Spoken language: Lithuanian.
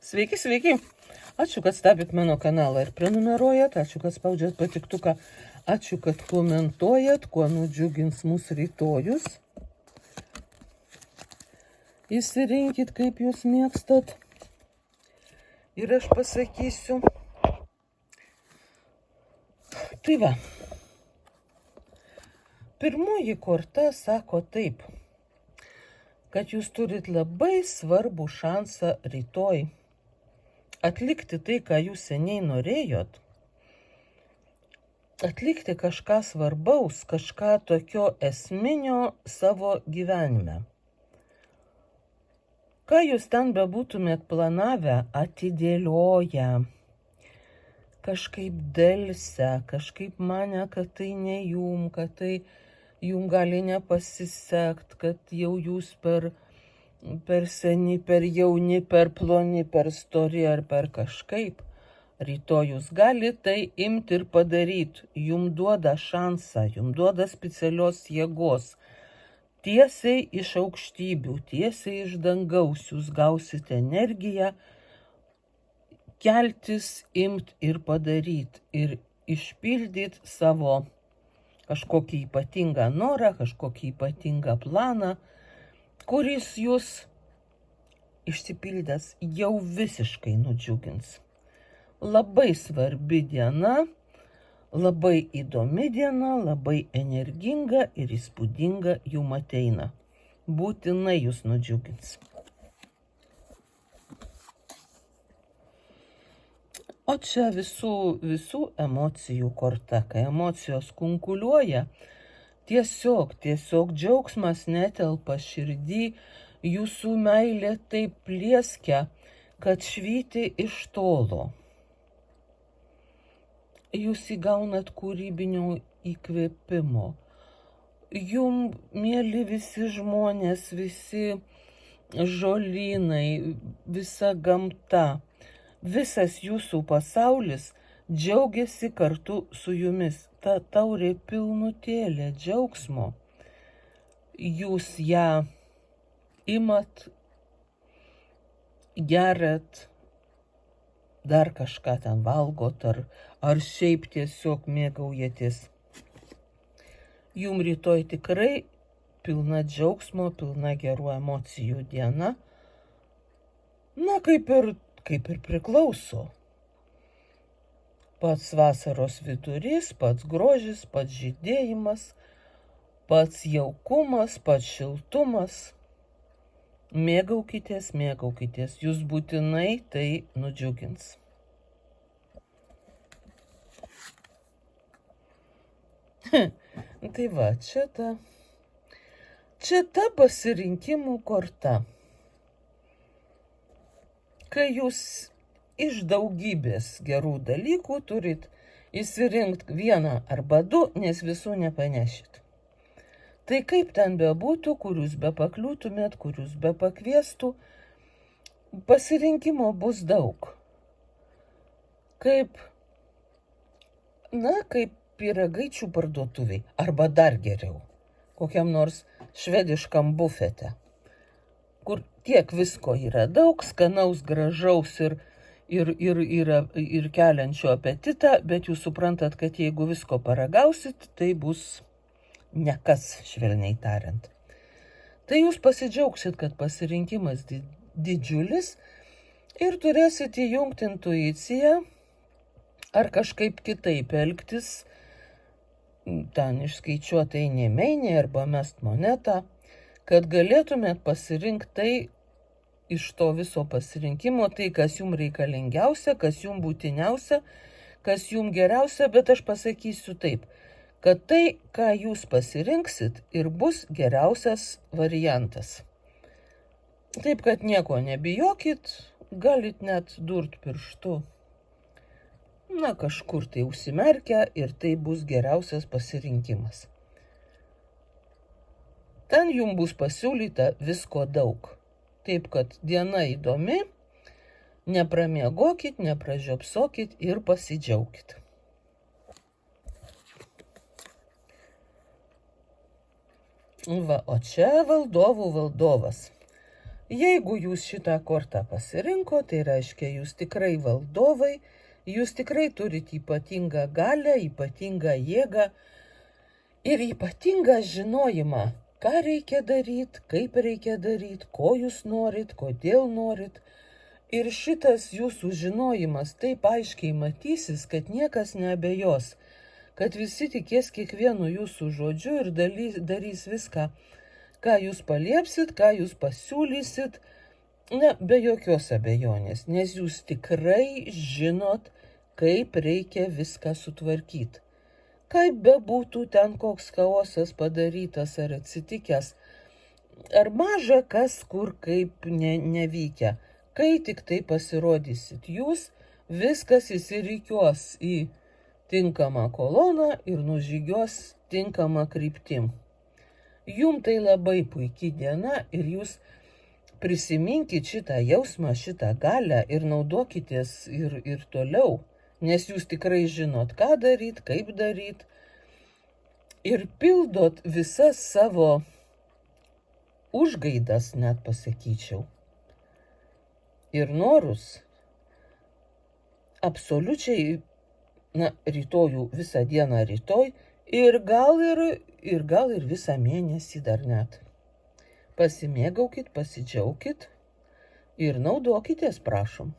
Sveiki, sveiki. Ačiū, kad stebit mano kanalą ir prenumeruojat, ačiū, kad spaudžiat patiktuką, ačiū, kad komentuojat, kuo nudžiugins mūsų rytojus. Įsirinkit, kaip jūs mėgstat. Ir aš pasakysiu. Tai va. Pirmoji korta sako taip, kad jūs turit labai svarbų šansą rytoj atlikti tai, ką jūs seniai norėjot, atlikti kažką svarbaus, kažką tokio esminio savo gyvenime. Ką jūs ten bebūtumėt planavę, atidėlioję, kažkaip delsę, kažkaip mane, kad tai ne jum, kad tai jum gali nepasisekt, kad jau jūs per seni, per jauni, per ploni, per stori ar per kažkaip. Rytoj jūs galite tai imti ir padaryti. Jums duoda šansą, jums duoda specialios jėgos. Tiesiai iš aukštybių, tiesiai iš dangaus jūs gausite energiją keltis, imti ir padaryti. Ir išpildyti savo kažkokį ypatingą norą, kažkokį ypatingą planą, kuris jūs išsipildęs jau visiškai nudžiugins. Labai svarbi diena, labai įdomi diena, labai energinga ir įspūdinga jum ateina. Būtinai jūs nudžiugins. O čia visų emocijų korta, kai emocijos kunkuliuoja, tiesiog džiaugsmas netelpa širdį, jūsų meilė taip plieskia, kad švyti iš tolo. Jūs įgaunat kūrybinio įkvėpimo. Jum mieli visi žmonės, visi žolynai, visa gamta, visas jūsų pasaulis džiaugiasi kartu su jumis. Ta taurė pilnutėlė džiaugsmo. Jūs ją imat, geriat, dar kažką ten valgot, ar šiaip tiesiog mėgaujatės. Jum rytoj tikrai pilna džiaugsmo, pilna gerų emocijų diena. Na, kaip ir priklauso. Pats vasaros vidurys, pats grožis, pats žydėjimas, pats jaukumas, pats šiltumas. Mėgaukitės, jūs būtinai tai nudžiugins. Tai va, čia ta pasirinkimų korta. Kai jūs iš daugybės gerų dalykų turit išsirinkti vieną arba du, nes visų nepanešit. Tai kaip ten bebūtų, kur jūs bepakliūtumėt, kur jūs bepakviestų, pasirinkimo bus daug. Kaip pyragaičių parduotuviai, arba dar geriau, kokiam nors švediškam bufete, kur tiek visko yra daug, skanaus, gražaus ir keliančio apetitą, bet jūs suprantat, kad jeigu visko paragausit, tai bus nekas, švelniai tariant. Tai jūs pasidžiaugsit, kad pasirinkimas didžiulis ir turėsit įjungti intuiciją ar kažkaip kitaip elgtis, ten išskaičiuotai nemeinė arba mest monetą, kad galėtumėt pasirinkti tai iš to viso pasirinkimo, tai kas jums reikalingiausia, kas jums būtiniausia, kas jums geriausia, bet aš pasakysiu taip, kad tai, ką jūs pasirinksit, ir bus geriausias variantas. Taip, kad nieko nebijokit, galit net durt pirštu. Na, kažkur tai užsimerkia ir tai bus geriausias pasirinkimas. Ten jums bus pasiūlyta visko daug. Taip, kad diena įdomi, nepramiegokit, nepražiopsokit ir pasidžiaukit. Va, o čia valdovų valdovas. Jeigu jūs šitą kortą pasirinko, tai reiškia, jūs tikrai valdovai, jūs tikrai turite ypatingą galią, ypatingą jėgą ir ypatingą žinojimą, ką reikia daryti, kaip reikia daryti, ko jūs norit, kodėl norit. Ir šitas jūsų žinojimas taip aiškiai matysis, kad niekas neabejos, kad visi tikės kiekvienu jūsų žodžiu ir darys viską, ką jūs paliepsit, ką jūs pasiūlysit, be jokios abejonės, nes jūs tikrai žinot, kaip reikia viską sutvarkyti. Kaip bebūtų ten koks chaosas padarytas ar atsitikęs, ar maža kas kur kaip nevykę, kai tik tai pasirodysit jūs, viskas įsirikiuos į tinkamą koloną ir nužygiuos tinkamą kryptim. Jum tai labai puikiai diena ir jūs prisiminkit šitą jausmą, šitą galią ir naudokitės ir toliau, nes jūs tikrai žinot, ką daryt, kaip daryt ir pildot visas savo užgaidas, net pasakyčiau, ir norus absoliučiai, rytojų, visą dieną rytoj ir gal ir visą mėnesį dar net. Pasimėgaukit, pasidžiaukit ir naudokitės, prašom.